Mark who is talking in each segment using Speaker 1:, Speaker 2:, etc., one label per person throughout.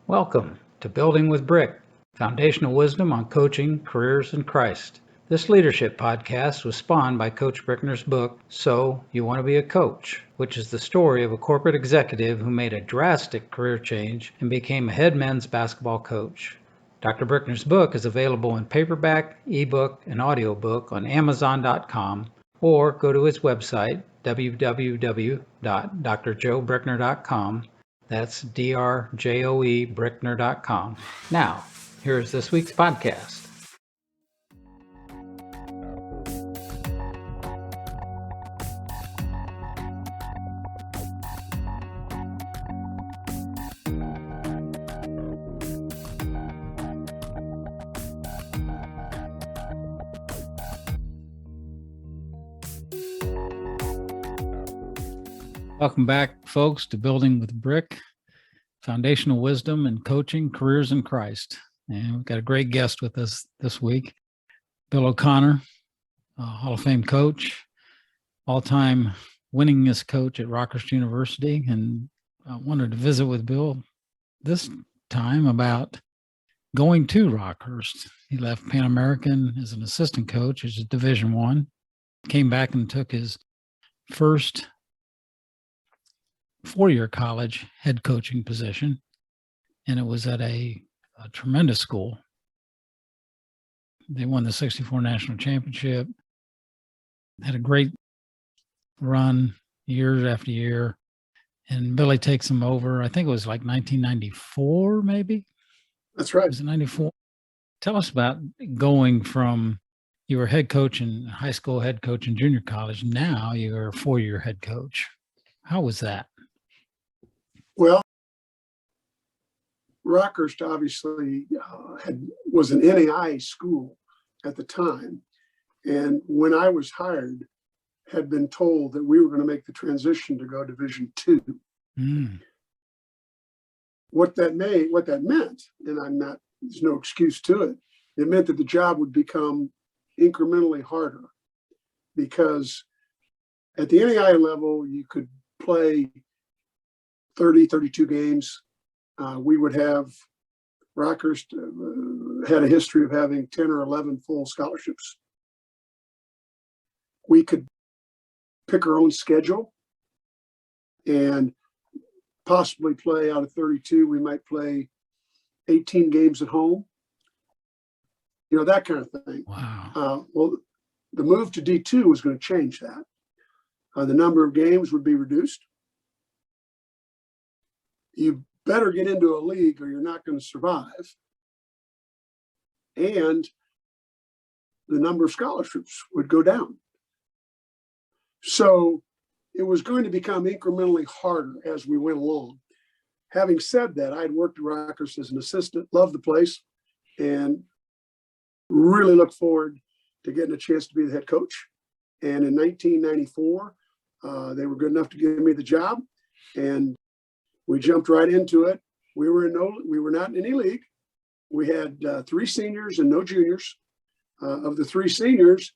Speaker 1: Welcome to Building with Brick, foundational wisdom on coaching, careers, and Christ. This leadership podcast was spawned by Coach Brickner's book, So You Want to Be a Coach, which is the story of a corporate executive who made a drastic career change and became a head men's basketball coach. Dr. Brickner's book is available in paperback, ebook, and audiobook on Amazon.com, or go to his website, www.drjoebrickner.com. That's drjoe brickner.com. Now, here's this week's podcast. Welcome back, folks, to Building with Brick, foundational wisdom in coaching, careers in Christ. And we've got a great guest with us this week, Bill OConnor, Hall of Fame coach, all-time winningest coach at Rockhurst University. And I wanted to visit with Bill this time about going to Rockhurst. He left Pan American as an assistant coach, as a Division I, came back and took his first four-year college head coaching position, and it was at a tremendous school. They won the '64 national championship, had a great run year after year, and Billy takes them over. I think it was like 1994, maybe.
Speaker 2: That's right.
Speaker 1: Was it 94? Tell us about going from, you were head coach in high school, head coach in junior college. Now you're a four-year head coach. How was that?
Speaker 2: Well, Rockhurst obviously was an NAI school at the time. And when I was hired, had been told that we were going to make the transition to go Division II. What that meant, and there's no excuse to it, it meant that the job would become incrementally harder, because at the NAI level, you could play 30, 32 games. We would have, Rockhurst had a history of having 10 or 11 full scholarships. We could pick our own schedule and possibly play out of 32. We might play 18 games at home, that kind of thing.
Speaker 1: Wow.
Speaker 2: Well, the move to D2 was going to change that. The number of games would be reduced. You better get into a league or you're not going to survive. And the number of scholarships would go down. So it was going to become incrementally harder as we went along. Having said that, I'd worked at Rockhurst as an assistant, loved the place, and really looked forward to getting a chance to be the head coach. And in 1994, they were good enough to give me the job, and we jumped right into it. We were not in any league. We had three seniors and no juniors. Of the three seniors,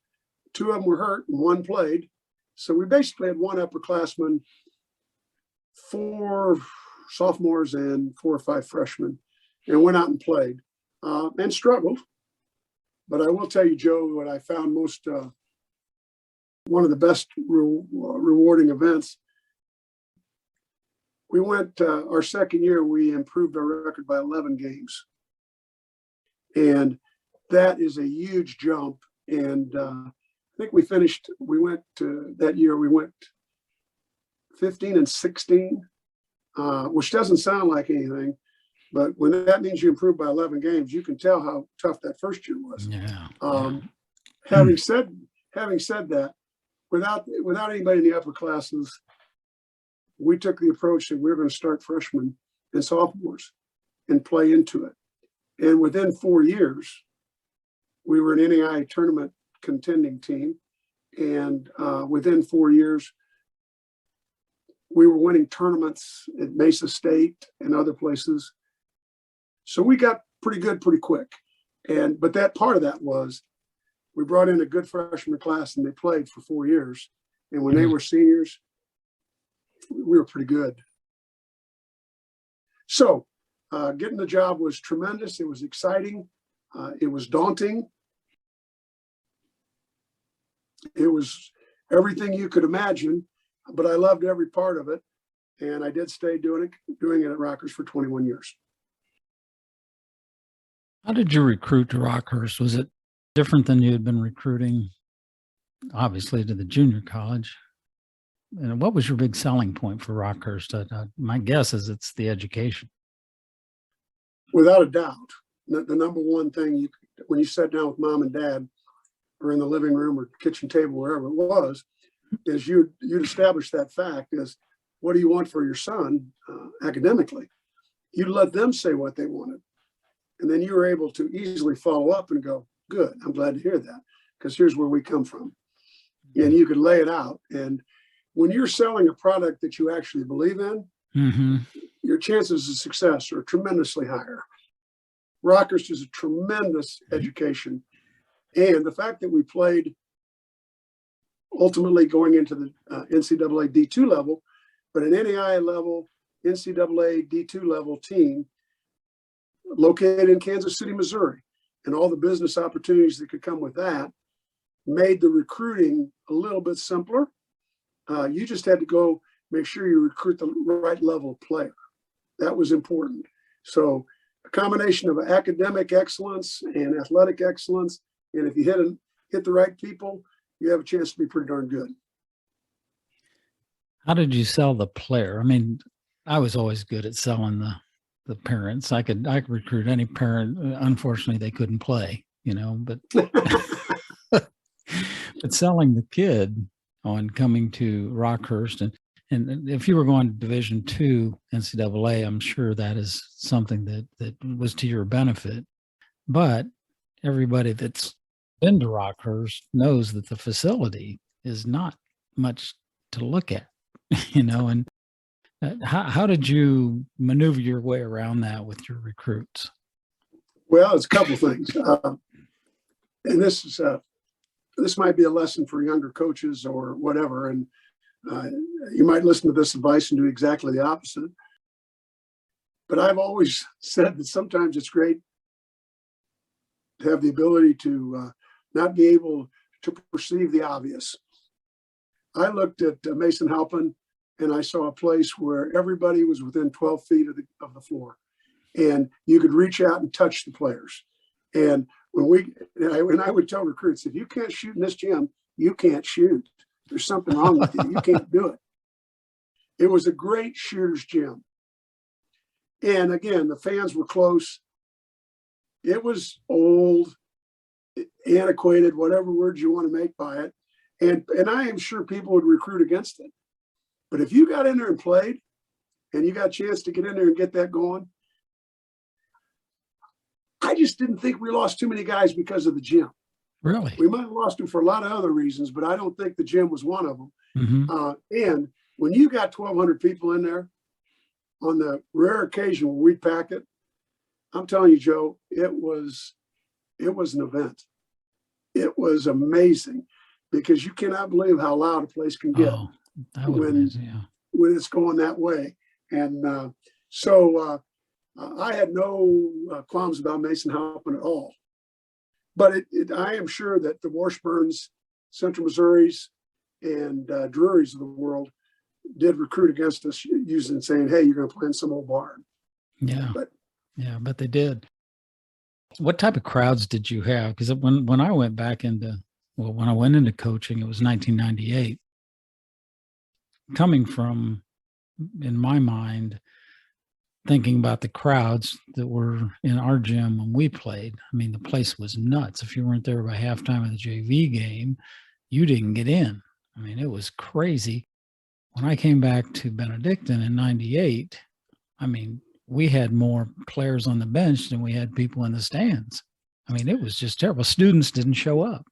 Speaker 2: two of them were hurt and one played. So we basically had one upperclassman, four sophomores, and 4 or 5 freshmen, and went out and played and struggled. But I will tell you, Joe, what I found one of the best rewarding events. We went, our second year, we improved our record by 11 games. And that is a huge jump. And I think that year we went 15-16, which doesn't sound like anything. But when that means you improve by 11 games, you can tell how tough that first year was.
Speaker 1: Yeah.
Speaker 2: Having said that, without anybody in the upper classes, we took the approach that we were going to start freshmen and sophomores and play into it. And within 4 years, we were an NAI tournament contending team. And within 4 years, we were winning tournaments at Mesa State and other places. So we got pretty good pretty quick. But that part of that was we brought in a good freshman class and they played for 4 years. And when they were seniors, we were pretty good. So Getting the job was tremendous. It was exciting. It was daunting. It was everything you could imagine, but I loved every part of it. And I did stay doing it at Rockhurst for 21 years.
Speaker 1: How did you recruit to Rockhurst? Was it different than you had been recruiting, obviously, to the junior college? And what was your big selling point for Rockhurst? My guess is it's the education.
Speaker 2: Without a doubt, the number one thing when you sat down with mom and dad or in the living room or kitchen table, wherever it was, is you'd establish that fact is, what do you want for your son academically? You'd let them say what they wanted. And then you were able to easily follow up and go, good, I'm glad to hear that, because here's where we come from. And you could lay it out. And when you're selling a product that you actually believe in, your chances of success are tremendously higher. Rockhurst is a tremendous education. And the fact that we played ultimately going into the NCAA D2 level, but an NAIA level, NCAA D2 level team located in Kansas City, Missouri, and all the business opportunities that could come with that made the recruiting a little bit simpler. You just had to go make sure you recruit the right level of player. That was important. So a combination of academic excellence and athletic excellence, and if you hit the right people, you have a chance to be pretty darn good.
Speaker 1: How did you sell the player? I mean, I was always good at selling the parents. I could recruit any parent. Unfortunately, they couldn't play, but but selling the kid on coming to Rockhurst, and if you were going to Division II NCAA, I'm sure that is something that was to your benefit. But everybody that's been to Rockhurst knows that the facility is not much to look at, and how did you maneuver your way around that with your recruits?
Speaker 2: Well, it's a couple of things. And this might be a lesson for younger coaches or whatever. And you might listen to this advice and do exactly the opposite. But I've always said that sometimes it's great to have the ability to not be able to perceive the obvious. I looked at Mason Halpin, and I saw a place where everybody was within 12 feet of the floor, and you could reach out and touch the players. And when I would tell recruits, if you can't shoot in this gym, you can't shoot. There's something wrong with you. You can't do it. It was a great shooter's gym. And again, the fans were close. It was old, antiquated, whatever words you want to make by it. And I am sure people would recruit against it. But if you got in there and played, and you got a chance to get in there and get that going, I just didn't think we lost too many guys because of the gym.
Speaker 1: Really?
Speaker 2: We might have lost them for a lot of other reasons, but I don't think the gym was one of them. And when you got 1,200 people in there, on the rare occasion when we'd pack it, I'm telling you, Joe, it was an event. It was amazing, because you cannot believe how loud a place can get when it's going that way. And so I had no qualms about Mason Halpin at all. But I am sure that the Washburns, Central Missouris, and Drurys of the world did recruit against us, saying, hey, you're going to play in some old barn.
Speaker 1: Yeah. But they did. What type of crowds did you have? Because when I went back when I went into coaching, it was 1998. Coming from, in my mind, thinking about the crowds that were in our gym when we played, I mean, the place was nuts. If you weren't there by halftime of the JV game, you didn't get in. I mean, it was crazy. When I came back to Benedictine in 98, I mean, we had more players on the bench than we had people in the stands. I mean, it was just terrible. Students didn't show up.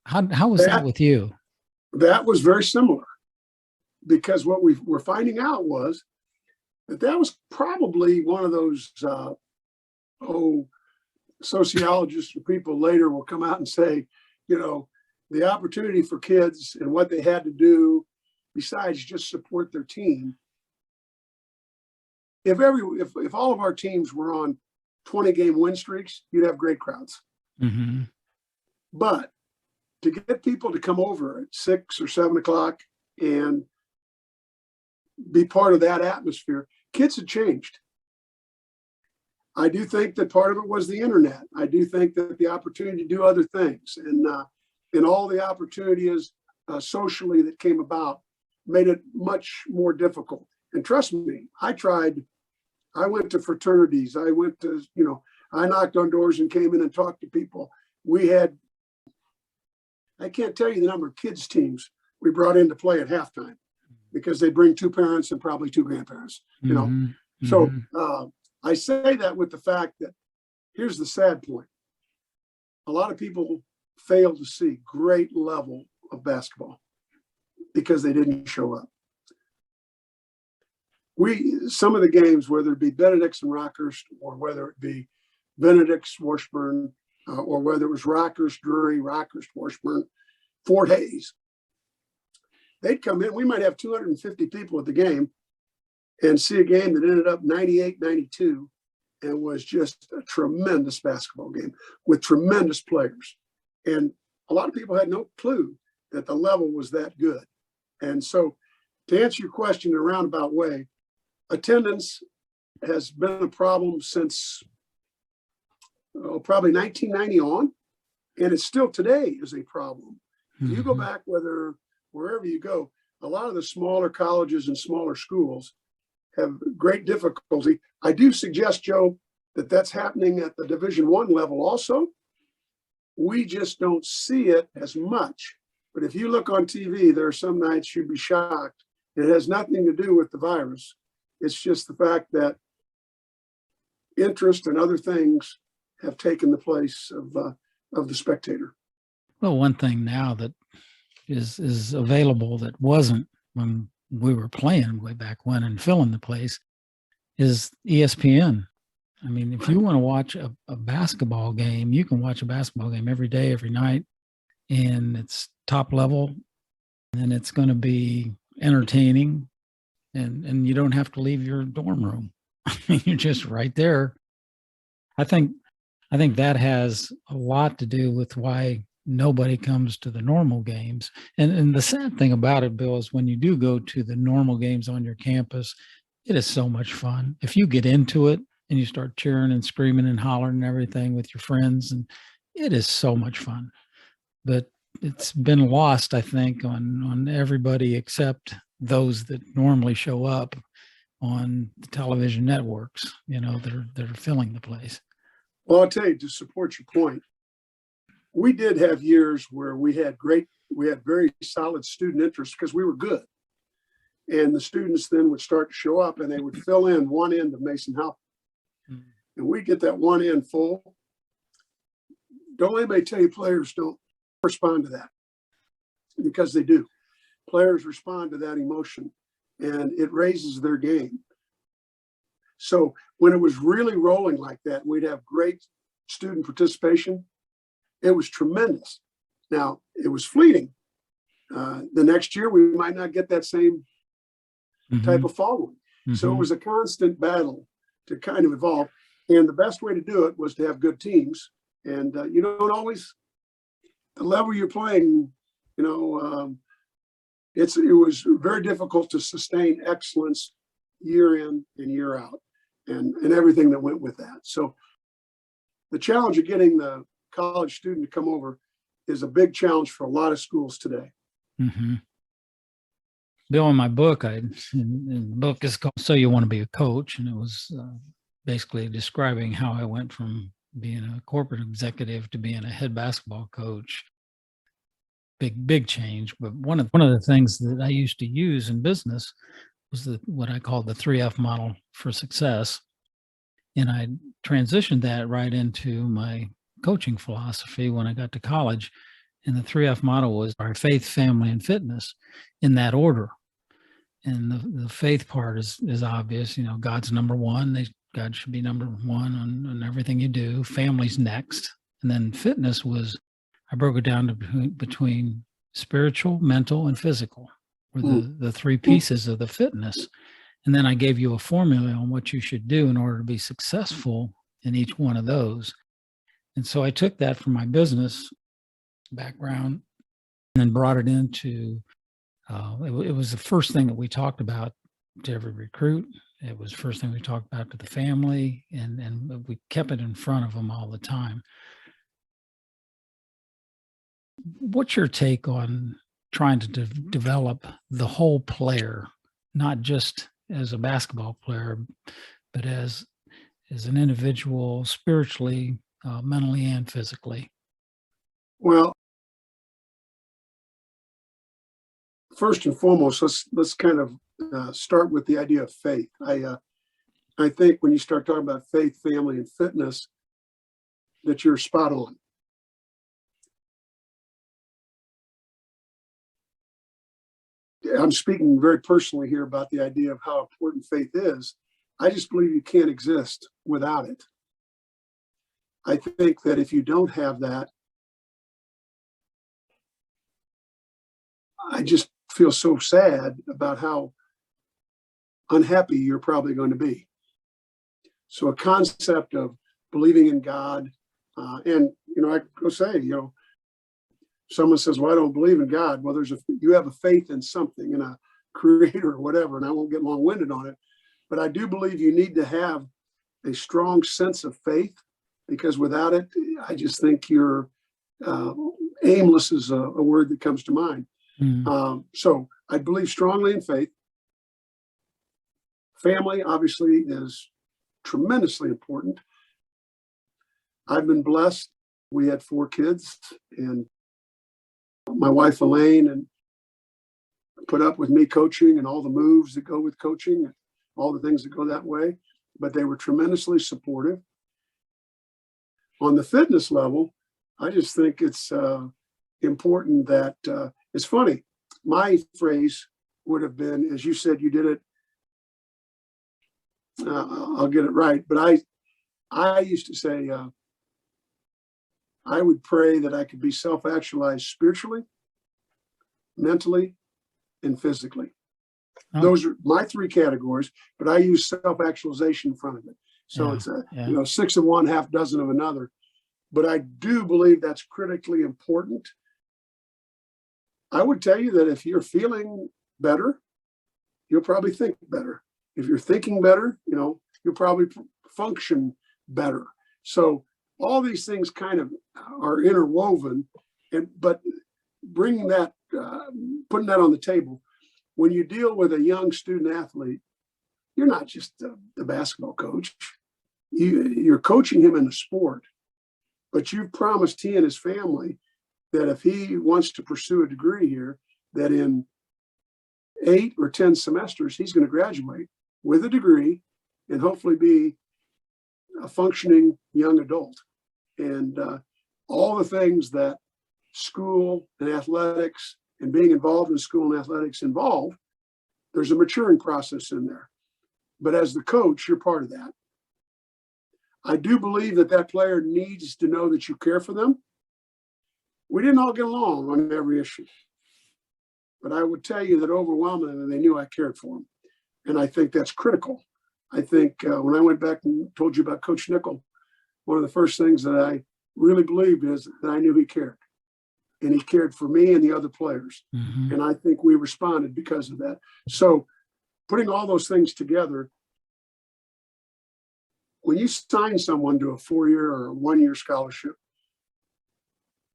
Speaker 1: How was that with you?
Speaker 2: That was very similar, because what we were finding out was that was probably one of those, sociologists or people later will come out and say, the opportunity for kids and what they had to do besides just support their team if all of our teams were on 20-game win streaks, you'd have great crowds.
Speaker 1: Mm-hmm.
Speaker 2: But to get people to come over at 6 or 7 o'clock and be part of that atmosphere, kids had changed. I do think that part of it was the internet. I do think that the opportunity to do other things and all the opportunities socially that came about made it much more difficult. And trust me, I went to fraternities. I went to, I knocked on doors and came in and talked to people. I can't tell you the number of kids teams we brought in to play at halftime because they bring 2 parents and probably 2 grandparents,
Speaker 1: Mm-hmm.
Speaker 2: So I say that with the fact that here's the sad point. A lot of people fail to see great level of basketball because they didn't show up. Some of the games, whether it be Benedict's and Rockhurst, or whether it be Benedict's, Washburn, or whether it was Rockhurst, Drury, Rockhurst, Washburn, Fort Hayes, they'd come in. We might have 250 people at the game and see a game that ended up 98-92 and was just a tremendous basketball game with tremendous players. And a lot of people had no clue that the level was that good. And so to answer your question in a roundabout way, attendance has been a problem since probably 1990 on, and it still today is a problem.
Speaker 1: Mm-hmm.
Speaker 2: If you go back, wherever you go, a lot of the smaller colleges and smaller schools have great difficulty. I do suggest, Joe, that that's happening at the Division I level also. We just don't see it as much. But if you look on TV, there are some nights you'd be shocked. It has nothing to do with the virus. It's just the fact that interest and other things have taken the place of the spectator.
Speaker 1: Well, one thing now that is available that wasn't when we were playing way back when and filling the place is ESPN. I mean, if you want to watch a basketball game, you can watch a basketball game every day, every night, and it's top level, and it's going to be entertaining, and you don't have to leave your dorm room. I mean, you're just right there. I think that has a lot to do with why nobody comes to the normal games. And the sad thing about it, Bill, is when you do go to the normal games on your campus, it is so much fun. If you get into it and you start cheering and screaming and hollering and everything with your friends, and it is so much fun. But it's been lost, I think, on everybody except those that normally show up on the television networks, that are filling the place.
Speaker 2: Well, I'll tell you, to support your point, we did have years where we had very solid student interest because we were good. And the students then would start to show up and they would fill in one end of Mason House. Mm-hmm. And we'd get that one end full. Don't let anybody tell you players don't respond to that, because they do. Players respond to that emotion and it raises their game. So when it was really rolling like that, we'd have great student participation. It was tremendous. Now, it was fleeting. The next year, we might not get that same type of following. Mm-hmm. So it was a constant battle to kind of evolve. And the best way to do it was to have good teams. And you don't always, the level you're playing, it was very difficult to sustain excellence year in and year out, and everything that went with that. So the challenge of getting the college student to come over is a big challenge for a lot of schools today.
Speaker 1: Mm-hmm. Bill, in my book, and the book is called "So You Want to Be a Coach," and it was basically describing how I went from being a corporate executive to being a head basketball coach. Big change. But one of the things that I used to use in business was what I call the 3F model for success, and I transitioned that right into my coaching philosophy when I got to college. And the 3F model was our faith, family, and fitness, in that order. And the faith part is obvious. God's number one. God should be number one on everything you do. Family's next. And then fitness was, I broke it down to between spiritual, mental, and physical were the three pieces of the fitness. And then I gave you a formula on what you should do in order to be successful in each one of those. And so I took that from my business background and then brought it into, it was the first thing that we talked about to every recruit. It was the first thing we talked about to the family, and we kept it in front of them all the time. What's your take on trying to develop the whole player, not just as a basketball player, but as an individual, spiritually, mentally, and physically?
Speaker 2: Well, first and foremost, let's kind of start with the idea of faith. I think when you start talking about faith, family, and fitness, that you're spot on. I'm speaking very personally here about the idea of how important faith is. I just believe you can't exist without it. I think that if you don't have that, I just feel so sad about how unhappy you're probably going to be. So a concept of believing in God, and I go say, someone says, "Well, I don't believe in God." Well, you have a faith in something, in a creator or whatever, and I won't get long-winded on it. But I do believe you need to have a strong sense of faith, because without it, I just think you're aimless is a word that comes to mind. So I believe strongly in faith. Family, obviously, is tremendously important. I've been blessed. We had 4 kids, and my wife, Elaine, and put up with me coaching and all the moves that go with coaching, and all the things that go that way. But they were tremendously supportive. On the fitness level, I just think it's important that it's funny. My phrase would have been, as you said, you did it. I'll get it right. But I used to say, I would pray that I could be self-actualized spiritually, mentally, and physically. Oh. Those are my 3 categories, but I use self-actualization in front of it. So it's 6 of one, half dozen of another. But I do believe that's critically important. I would tell you that if you're feeling better, you'll probably think better. If you're thinking better, you'll probably function better. So all these things kind of are interwoven, but bringing that, putting that on the table, when you deal with a young student athlete, you're not just the basketball coach. You're coaching him in the sport, but you've promised he and his family that if he wants to pursue a degree here, that in 8 or 10 semesters, he's going to graduate with a degree and hopefully be a functioning young adult. And all the things that school and athletics and being involved in school and athletics involve, there's a maturing process in there. But as the coach, you're part of that. I do believe that player needs to know that you care for them. We didn't all get along on every issue, but I would tell you that overwhelmingly they knew I cared for them. And I think that's critical. I think when I went back and told you about Coach Nickel, one of the first things that I really believed is that I knew he cared. And he cared for me and the other players. Mm-hmm. And I think we responded because of that. So putting all those things together, when you sign someone to a 4-year or a 1-year scholarship,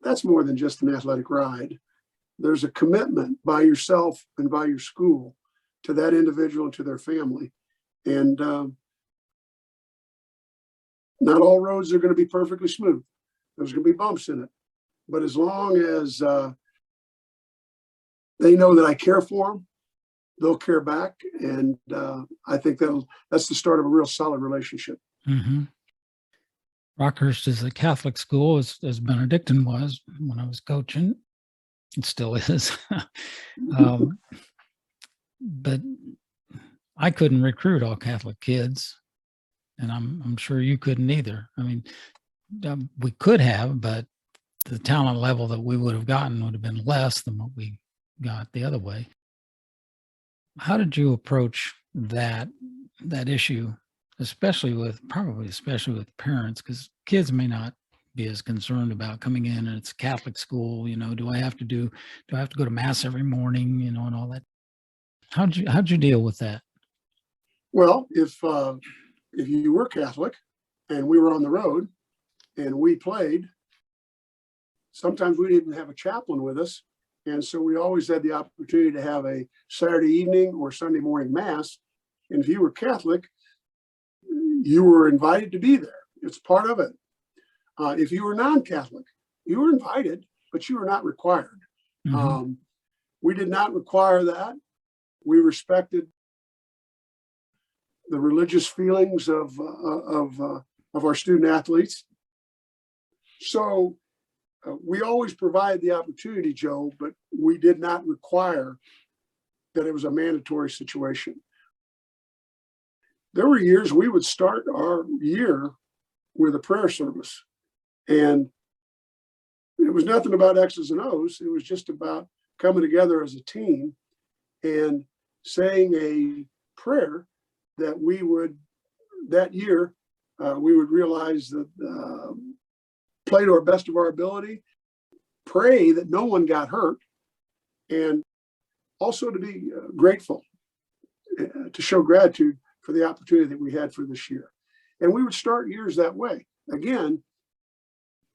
Speaker 2: that's more than just an athletic ride. There's a commitment by yourself and by your school to that individual and to their family. And not all roads are going to be perfectly smooth. There's going to be bumps in it. But as long as they know that I care for them, they'll care back. And I think that's the start of a real solid relationship.
Speaker 1: Mm-hmm. Rockhurst is a Catholic school, as Benedictine was when I was coaching. It still is. But I couldn't recruit all Catholic kids, and I'm sure you couldn't either. I mean, we could have, but the talent level that we would have gotten would have been less than what we got the other way. How did you approach that issue, probably especially with parents, because kids may not be as concerned about coming in and it's a Catholic school. Do I have to go to mass every morning, and all that? How'd you deal with that?
Speaker 2: Well, if you were Catholic and we were on the road and we played, sometimes we didn't have a chaplain with us. And so we always had the opportunity to have a Saturday evening or Sunday morning mass. And if you were Catholic, you were invited to be there. It's part of it. If you were non-Catholic, you were invited, but you were not required.
Speaker 1: Mm-hmm.
Speaker 2: We did not require that. We respected the religious feelings of our student athletes. So we always provide the opportunity, Joe, but we did not require that it was a mandatory situation. There were years we would start our year with a prayer service, and it was nothing about X's and O's. It was just about coming together as a team and saying a prayer that we would, that year, we would realize that play to our best of our ability, pray that no one got hurt, and also to be grateful, to show gratitude for the opportunity that we had for this year. And we would start years that way. Again,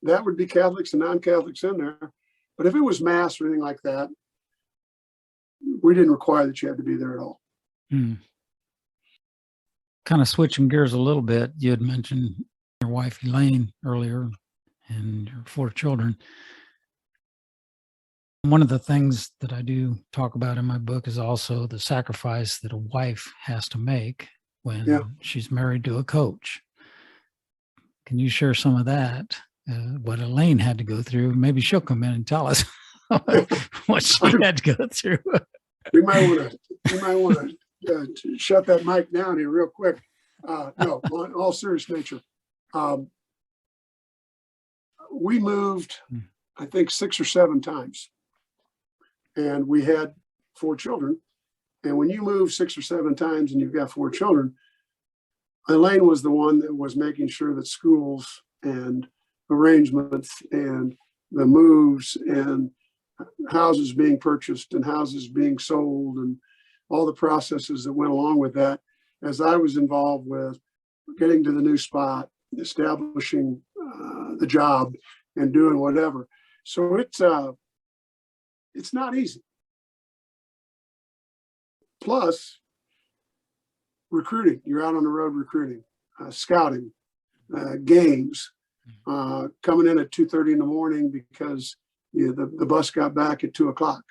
Speaker 2: that would be Catholics and non-Catholics in there. But if it was mass or anything like that, we didn't require that you had to be there at all.
Speaker 1: Hmm. Kind of switching gears a little bit, you had mentioned your wife, Elaine, earlier, and your 4 children. One of the things that I do talk about in my book is also the sacrifice that a wife has to make when she's married to a coach. Can you share some of that? What Elaine had to go through? Maybe she'll come in and tell us what she had to go through.
Speaker 2: We might want to shut that mic down here real quick. No, on all serious nature, we moved, I think, 6 or 7 times, and we had 4 children. And when you move 6 or 7 times and you've got 4 children, Elaine was the one that was making sure that schools and arrangements and the moves and houses being purchased and houses being sold and all the processes that went along with that, as I was involved with getting to the new spot, establishing the job and doing whatever. So it's not easy. Plus recruiting, you're out on the road recruiting, scouting, games, coming in at 2:30 in the morning because the bus got back at 2 o'clock.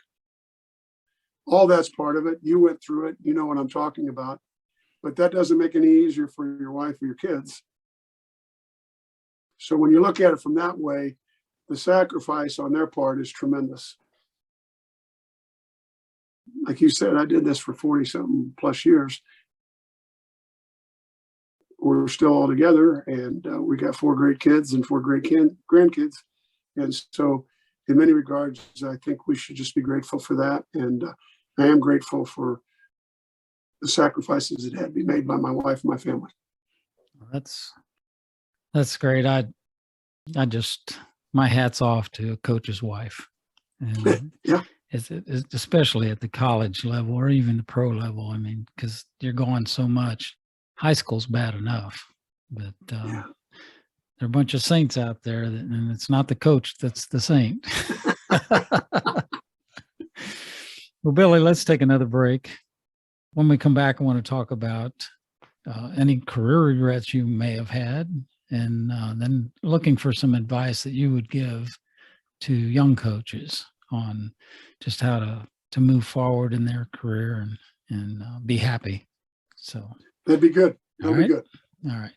Speaker 2: All that's part of it. You went through it. You know what I'm talking about. But that doesn't make it any easier for your wife or your kids. So when you look at it from that way, the sacrifice on their part is tremendous. Like you said, I did this for 40-something plus years. We're still all together, and we got 4 great kids and 4 great grandkids. And so in many regards, I think we should just be grateful for that. And I am grateful for the sacrifices that had to be made by my wife and my family.
Speaker 1: That's great. I just, my hat's off to a coach's wife. And
Speaker 2: yeah.
Speaker 1: It's especially at the college level or even the pro level. I mean, because you're going so much. High school's bad enough, but there are a bunch of saints out there, and it's not the coach that's the saint. Well, Billy, let's take another break. When we come back, I want to talk about any career regrets you may have had, and then looking for some advice that you would give to young coaches on just how to move forward in their career and be happy. So
Speaker 2: that'd be good. That'd be good.
Speaker 1: All right.